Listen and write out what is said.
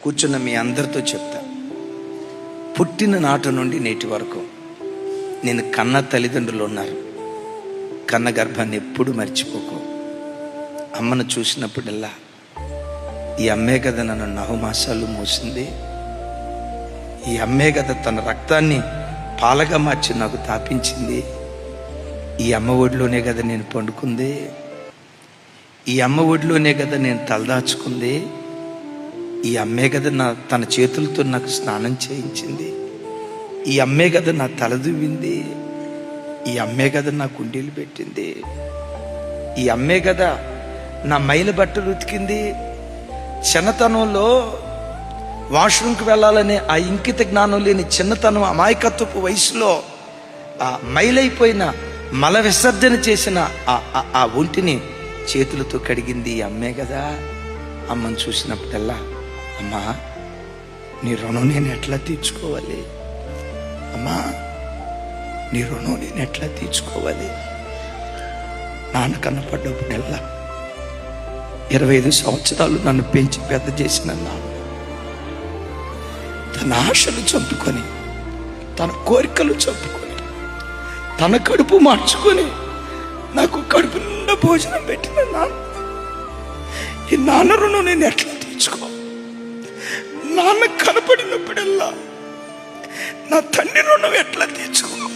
కూర్చున్న మీ అందరితో చెప్తా, పుట్టిన నాటి నుండి నేటి వరకు నేను కన్న తల్లిదండ్రులు ఉన్నారు. కన్న గర్భాన్ని ఎప్పుడు మర్చిపోకు. అమ్మను చూసినప్పుడల్లా ఈ అమ్మే కదా నన్ను 9 మాసాలు మోసింది, ఈ అమ్మే కదా తన రక్తాన్ని పాలగా మార్చి నాకు తాపించింది, ఈ అమ్మ ఒడిలోనే కదా నేను పండుకుంది, ఈ అమ్మ ఒడిలోనే కదా నేను తలదాచుకుంది, ఈ అమ్మే కదా తన చేతులతో నాకు స్నానం చేయించింది, ఈ అమ్మే కదా నా తల దువ్వింది, ఈ అమ్మే కదా నా కుండీలు పెట్టింది, ఈ అమ్మే కదా నా మైల బట్టలు ఉతికింది. చిన్నతనంలో వాష్రూమ్కి వెళ్ళాలనే ఆ ఇంకిత జ్ఞానం లేని చిన్నతనం, అమాయకత్వపు వయసులో ఆ మైలైపోయిన మల విసర్జన చేసిన ఆ ఒంటిని చేతులతో కడిగింది ఈ అమ్మే కదా. అమ్మను చూసినప్పుడల్లా, అమ్మా నీ రుణం నేను ఎట్లా తీర్చుకోవాలి, అమ్మా నీ రుణం నేను ఎట్లా తీర్చుకోవాలి. నాన్న కన్నపడ్డప్పుడల్లా 25 సంవత్సరాలు నన్ను పెంచి పెద్ద చేసిన నాన్న తన ఆశలు చంపుకొని, తన కోరికలు చంపుకొని, తన కడుపు మార్చుకొని నాకు కడుపు నిండా భోజనం పెట్టిన నాన్న. ఈ నాన్న రుణం నేను ఎట్లా తీర్చుకో. నాన్న కనపడినప్పుడల్లా నా తండ్రి రుణం ఎట్లా తీర్చుకో.